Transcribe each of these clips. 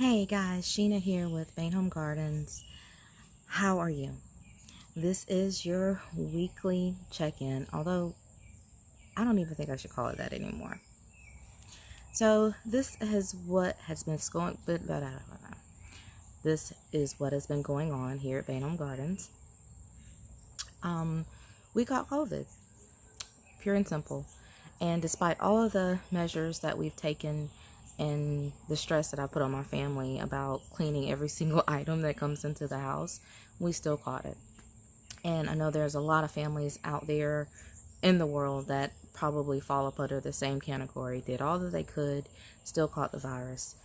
Hey guys, Sheena here with Bain Home Gardens. How are you? This is your weekly check-in, although I don't even think I should call it that anymore. So this is what has been going. This is what has been going on here at Bain Home Gardens. We got COVID, pure and simple, and despite all of the measures that we've taken and the stress that I put on my family about cleaning every single item that comes into the house, we still caught it. And I know there's a lot of families out there in the world that probably fall up under the same category, did all that they could, still caught the virus.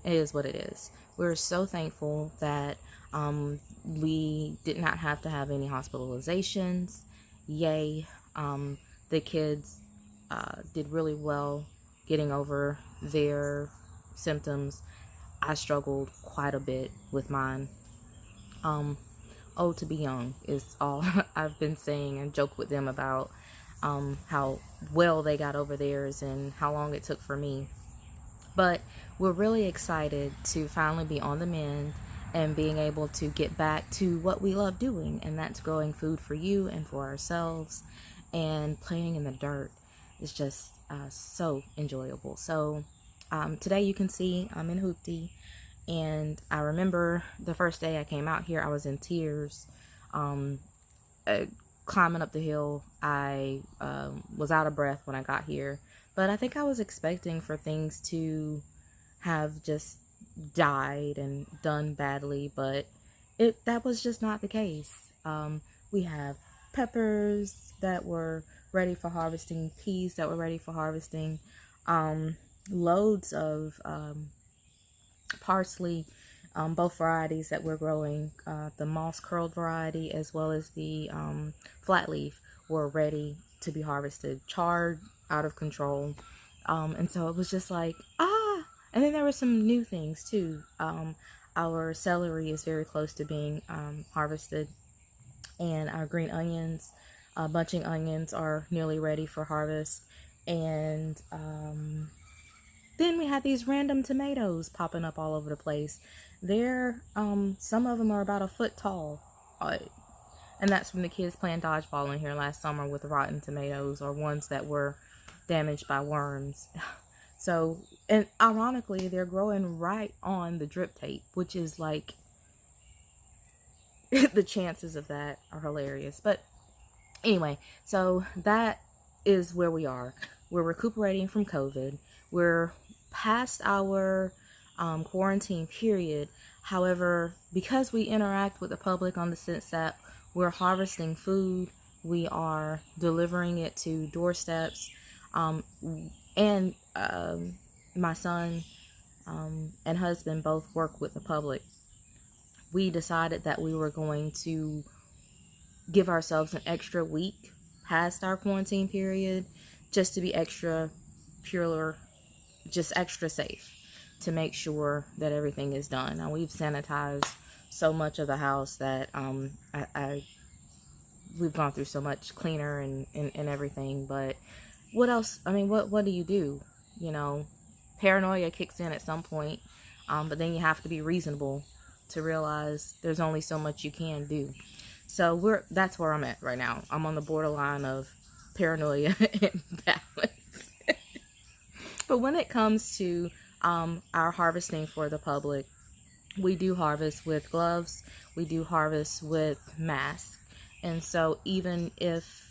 It is what it is. We're so thankful that we did not have to have any hospitalizations. Yay. The kids did really well getting over their symptoms. I struggled quite a bit with mine. To be young is all I've been saying, and joke with them about how well they got over theirs and how long it took for me. But we're really excited to finally be on the mend and being able to get back to what we love doing, and that's growing food for you and for ourselves, and playing in the dirt is just so enjoyable. So today you can see I'm in Hoopty, and I remember the first day I came out here, I was in tears. Climbing up the hill, I was out of breath when I got here, but I think I was expecting for things to have just died and done badly, but that was just not the case. We have peppers that were ready for harvesting, peas that were ready for harvesting, loads of parsley, both varieties that we're growing, the moss curled variety as well as the flat leaf, were ready to be harvested, charred out of control. And so it was just like, and then there were some new things too. Our celery is very close to being harvested, and our green onions, bunching onions, are nearly ready for harvest. And then we had these random tomatoes popping up all over the place. Some of them are about a foot tall, and that's from the kids playing dodgeball in here last summer with rotten tomatoes, or ones that were damaged by worms. So, and ironically, they're growing right on the drip tape, which is like, the chances of that are hilarious. But anyway, so that is where we are. We're recuperating from COVID. We're past our quarantine period. However, because we interact with the public on the sense that we're harvesting food, we are delivering it to doorsteps, and my son and husband both work with the public. We decided that we were going to give ourselves an extra week past our quarantine period, just to be extra pure, just extra safe, to make sure that everything is done. Now, we've sanitized so much of the house that we've gone through so much cleaner and everything. But what else? I mean, what do you do? You know, paranoia kicks in at some point, but then you have to be reasonable to realize there's only so much you can do. So that's where I'm at right now. I'm on the borderline of paranoia and balance. But when it comes to our harvesting for the public, we do harvest with gloves, we do harvest with masks. And so even if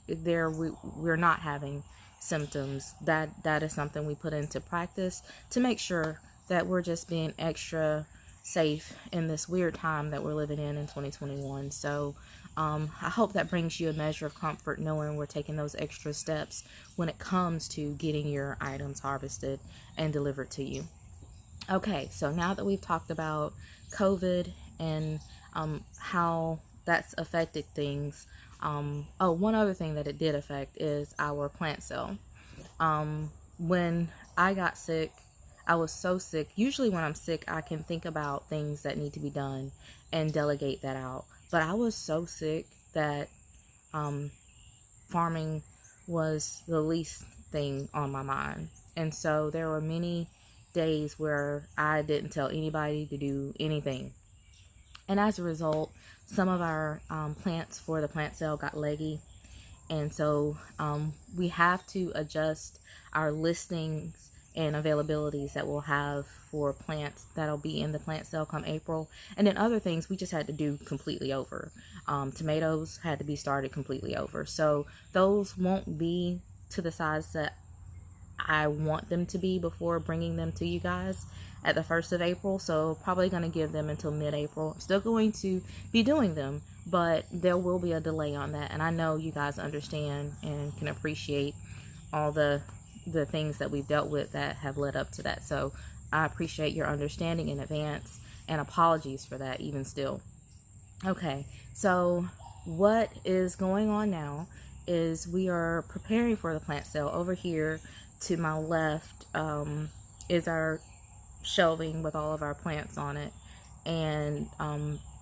we're not having symptoms, that is something we put into practice to make sure that we're just being extra safe in this weird time that we're living in 2021. So I hope that brings you a measure of comfort, knowing we're taking those extra steps when it comes to getting your items harvested and delivered to you. Okay, so now that we've talked about COVID and how that's affected things, one other thing that it did affect is our plant cell. When I got sick, I was so sick. Usually when I'm sick, I can think about things that need to be done and delegate that out. But I was so sick that farming was the least thing on my mind. And so there were many days where I didn't tell anybody to do anything. And as a result, some of our plants for the plant sale got leggy. And so we have to adjust our listings and availabilities that we'll have for plants that'll be in the plant sale come April. And then other things we just had to do completely over. Tomatoes had to be started completely over. So those won't be to the size that I want them to be before bringing them to you guys at the 1st of April. So probably going to give them until mid-April. I'm still going to be doing them, but there will be a delay on that. And I know you guys understand and can appreciate all the things that we've dealt with that have led up to that. So I appreciate your understanding in advance, and apologies for that even still. Okay, so what is going on now is we are preparing for the plant sale. Over here to my left is our shelving with all of our plants on it, and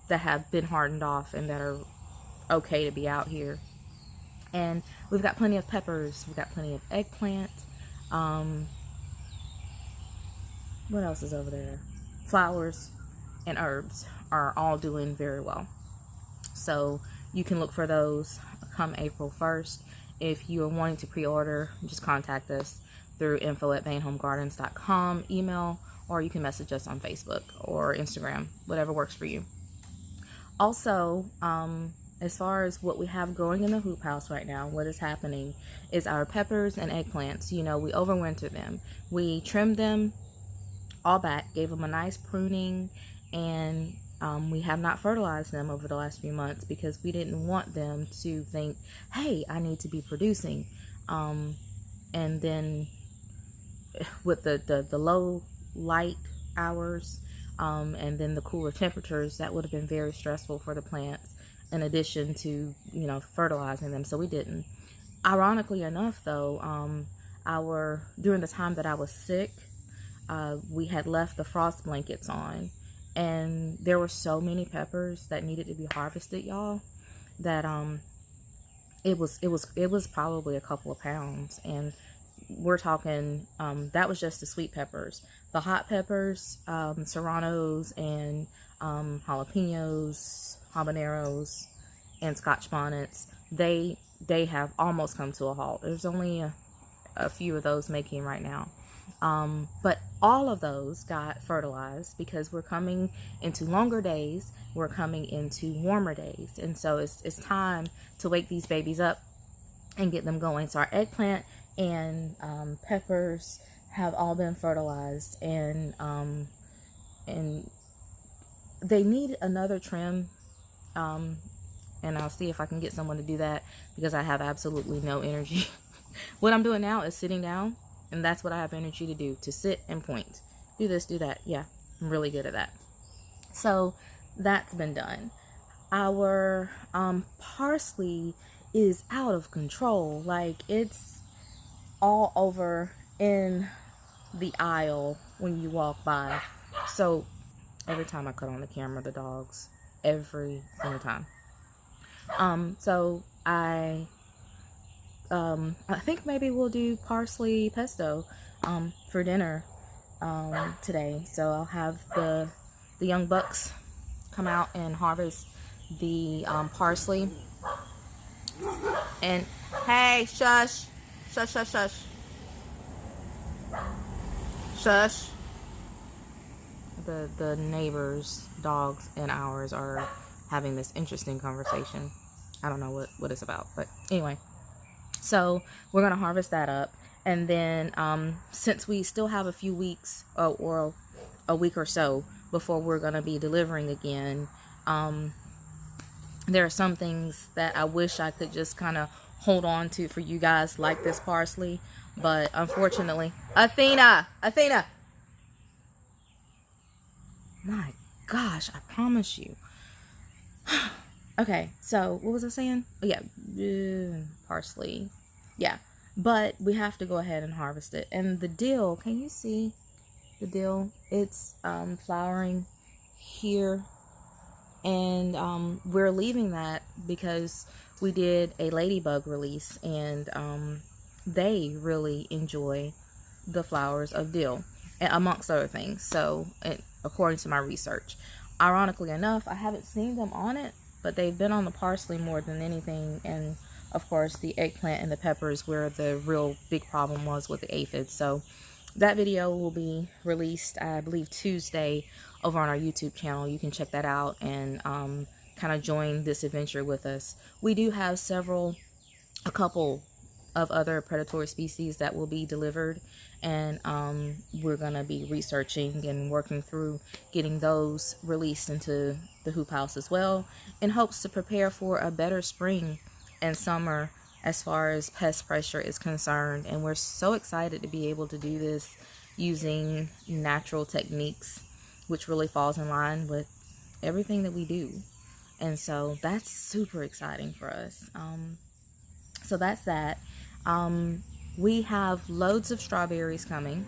that have been hardened off and that are okay to be out here. And we've got plenty of peppers, we've got plenty of eggplant. What else is over there? Flowers and herbs are all doing very well. So you can look for those come April 1st. If you are wanting to pre-order, just contact us through info@bainhomegardens.com email, or you can message us on Facebook or Instagram, whatever works for you. Also, as far as what we have growing in the hoop house right now, what is happening is our peppers and eggplants. You know, we overwintered them. We trimmed them all back, gave them a nice pruning, and we have not fertilized them over the last few months because we didn't want them to think, hey, I need to be producing. And then with the low light hours and then the cooler temperatures, that would have been very stressful for the plants, in addition to, you know, fertilizing them. So we didn't. Ironically enough, though, during the time that I was sick, we had left the frost blankets on, and there were so many peppers that needed to be harvested, y'all, that it was probably a couple of pounds. And we're talking that was just the sweet peppers. The hot peppers, serranos and jalapenos, habaneros, and scotch bonnets, they have almost come to a halt. There's only a few of those making right now. But all of those got fertilized because we're coming into longer days, we're coming into warmer days, and so it's time to wake these babies up and get them going. So our eggplant and peppers have all been fertilized, and they need another trim, and I'll see if I can get someone to do that because I have absolutely no energy. What I'm doing now is sitting down, and that's what I have energy to do, to sit and point. Do this, do that. Yeah, I'm really good at that. So that's been done. Our parsley is out of control. Like, it's all over in the aisle when you walk by. So every time I cut on the camera, the dogs, every single time. So I think maybe we'll do parsley pesto for dinner today. So I'll have the young bucks come out and harvest the parsley. And hey, shush, shush, shush, shush, shush. The neighbors' dogs and ours are having this interesting conversation. I don't know what it's about, but anyway. So we're going to harvest that up. And then since we still have a few weeks or a week or so before we're going to be delivering again, there are some things that I wish I could just kind of hold on to for you guys, like this parsley. But unfortunately, Athena! My gosh, I promise you. Okay, so what was I saying? Oh, yeah, parsley. Yeah, but we have to go ahead and harvest it. And the dill, can you see the dill? It's flowering here. And we're leaving that because we did a ladybug release, and they really enjoy the flowers of dill. amongst other things. So, according to my research, ironically enough, I haven't seen them on it, but they've been on the parsley more than anything, and of course the eggplant and the peppers where the real big problem was with the aphids. So that video will be released, I believe, Tuesday over on our YouTube channel. You can check that out and kind of join this adventure with us. We do have a couple of other predatory species that will be delivered, and we're going to be researching and working through getting those released into the hoop house as well, in hopes to prepare for a better spring and summer as far as pest pressure is concerned. And we're so excited to be able to do this using natural techniques, which really falls in line with everything that we do. And so that's super exciting for us. So that's that. We have loads of strawberries coming.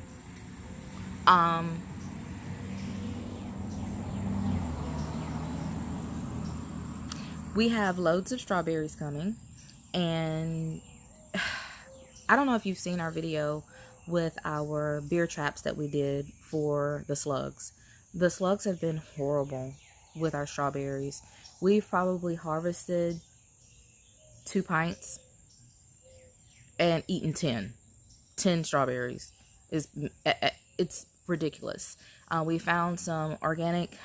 And I don't know if you've seen our video with our beer traps that we did for the slugs. The slugs have been horrible with our strawberries. We've probably harvested 2 pints and eaten 10 strawberries. It's ridiculous. We found some organic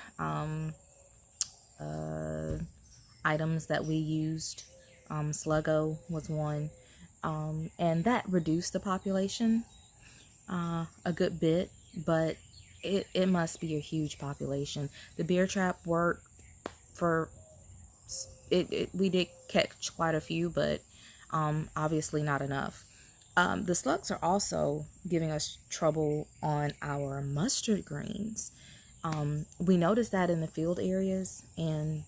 items that we used. Sluggo was one, and that reduced the population a good bit, but it must be a huge population. The beer trap worked for it. We did catch quite a few, but obviously not enough. The slugs are also giving us trouble on our mustard greens. We noticed that in the field areas, and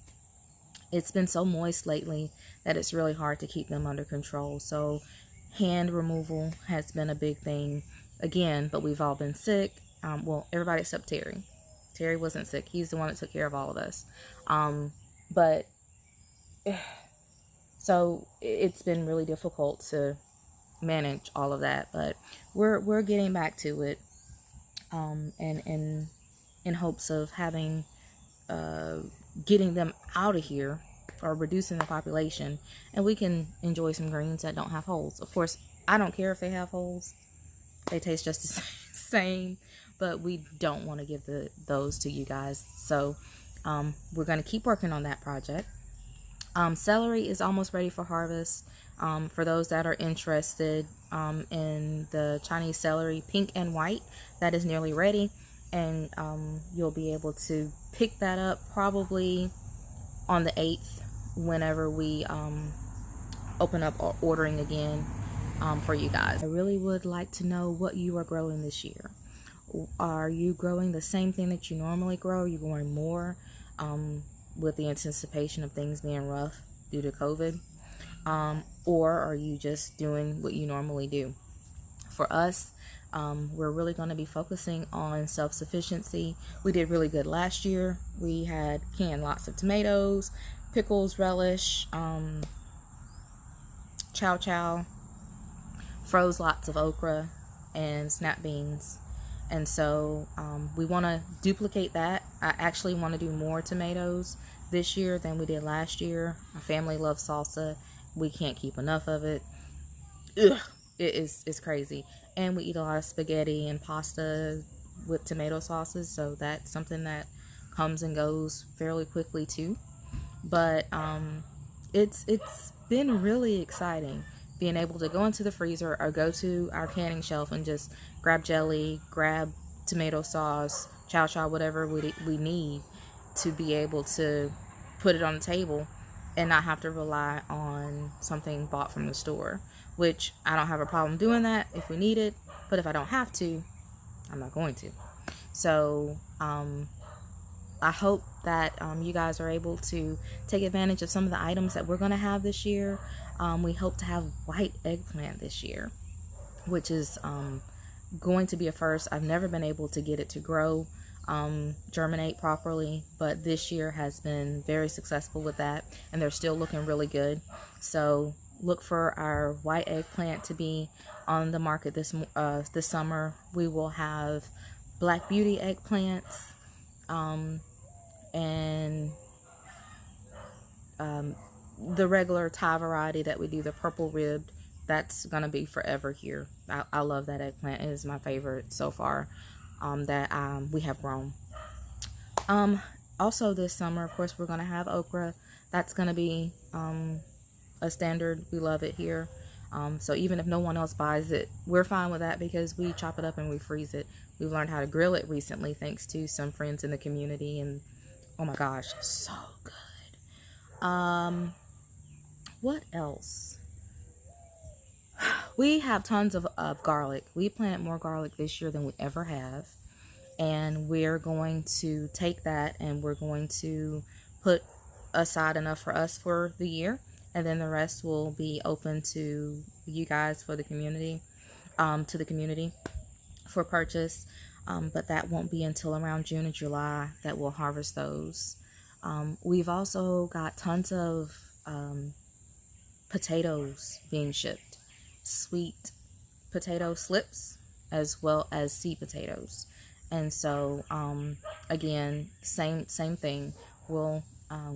it's been so moist lately that it's really hard to keep them under control. So hand removal has been a big thing again, but we've all been sick. Well, everybody except Terry. Terry wasn't sick. He's the one that took care of all of us. So it's been really difficult to manage all of that, but we're getting back to it, and in hopes of having getting them out of here, or reducing the population, and we can enjoy some greens that don't have holes. Of course, I don't care if they have holes. They taste just the same, but we don't want to give those to you guys. So we're going to keep working on that project. Celery is almost ready for harvest. For those that are interested in the Chinese celery, pink and white, that is nearly ready, and you'll be able to pick that up probably on the 8th, whenever we open up ordering again for you guys. I really would like to know what you are growing this year. Are you growing the same thing that you normally grow? Are you growing more with the anticipation of things being rough due to COVID? Or are you just doing what you normally do? For us, we're really going to be focusing on self-sufficiency. We did really good last year. We had canned lots of tomatoes, pickles, relish, chow chow, froze lots of okra and snap beans. And so we want to duplicate that. I actually want to do more tomatoes this year than we did last year. My family loves salsa. We can't keep enough of it. Ugh, it's crazy. And we eat a lot of spaghetti and pasta with tomato sauces, so that's something that comes and goes fairly quickly too. But it's been really exciting being able to go into the freezer or go to our canning shelf and just grab jelly, grab tomato sauce, chow chow, whatever we need to be able to put it on the table and not have to rely on something bought from the store, which I don't have a problem doing that if we need it, but if I don't have to, I'm not going to. So I hope that you guys are able to take advantage of some of the items that we're going to have this year. We hope to have white eggplant this year, which is going to be a first. I've never been able to get it to grow, germinate properly, but this year has been very successful with that, and they're still looking really good. So look for our white eggplant to be on the market this summer. We will have Black Beauty eggplants, and the regular Thai variety that we do, the purple ribbed. That's gonna be forever here. I love that eggplant. It is my favorite so far that we have grown. Also this summer, of course, we're gonna have okra. That's gonna be a standard. We love it here. So even if no one else buys it, we're fine with that because we chop it up and we freeze it. We've learned how to grill it recently thanks to some friends in the community, and oh my gosh, so good. What else? We have tons of garlic. We planted more garlic this year than we ever have. And we're going to take that and we're going to put aside enough for us for the year. And then the rest will be open to you guys for the community, to the community for purchase. But that won't be until around June or July that we'll harvest those. We've also got tons of potatoes being shipped, sweet potato slips as well as seed potatoes. And so again, same thing. We'll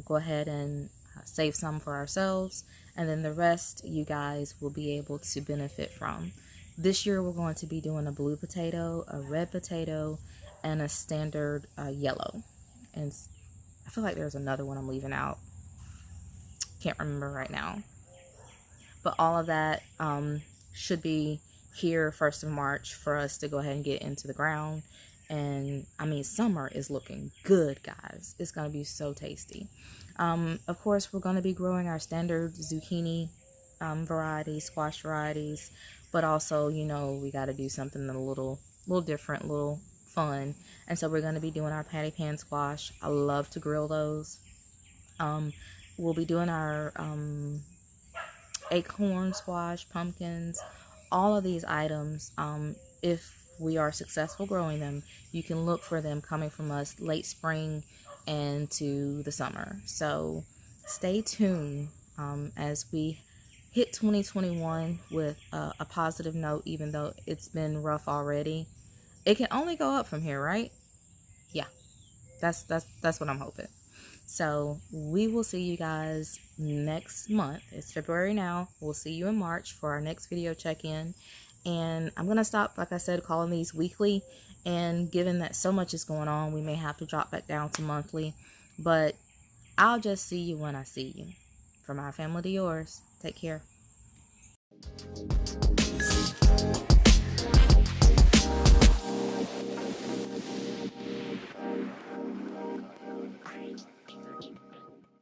go ahead and save some for ourselves, and then the rest you guys will be able to benefit from. This year we're going to be doing a blue potato, a red potato, and a standard yellow. And I feel like there's another one I'm leaving out. Can't remember right now. But all of that should be here 1st of March for us to go ahead and get into the ground. And I mean, summer is looking good, guys. It's going to be so tasty. Of course, we're going to be growing our standard zucchini varieties, squash varieties. But also, you know, we got to do something a little different, a little fun. And so we're going to be doing our patty pan squash. I love to grill those. We'll be doing our acorn squash, pumpkins, all of these items. If we are successful growing them, you can look for them coming from us late spring and to the summer. So stay tuned as we hit 2021 with a positive note, even though it's been rough already. It can only go up from here, right? Yeah, that's what I'm hoping. So we will see you guys next month. It's February now. We'll see you in March for our next video check-in. And I'm going to stop, like I said, calling these weekly. And given that so much is going on, we may have to drop back down to monthly. But I'll just see you when I see you. From our family to yours, take care.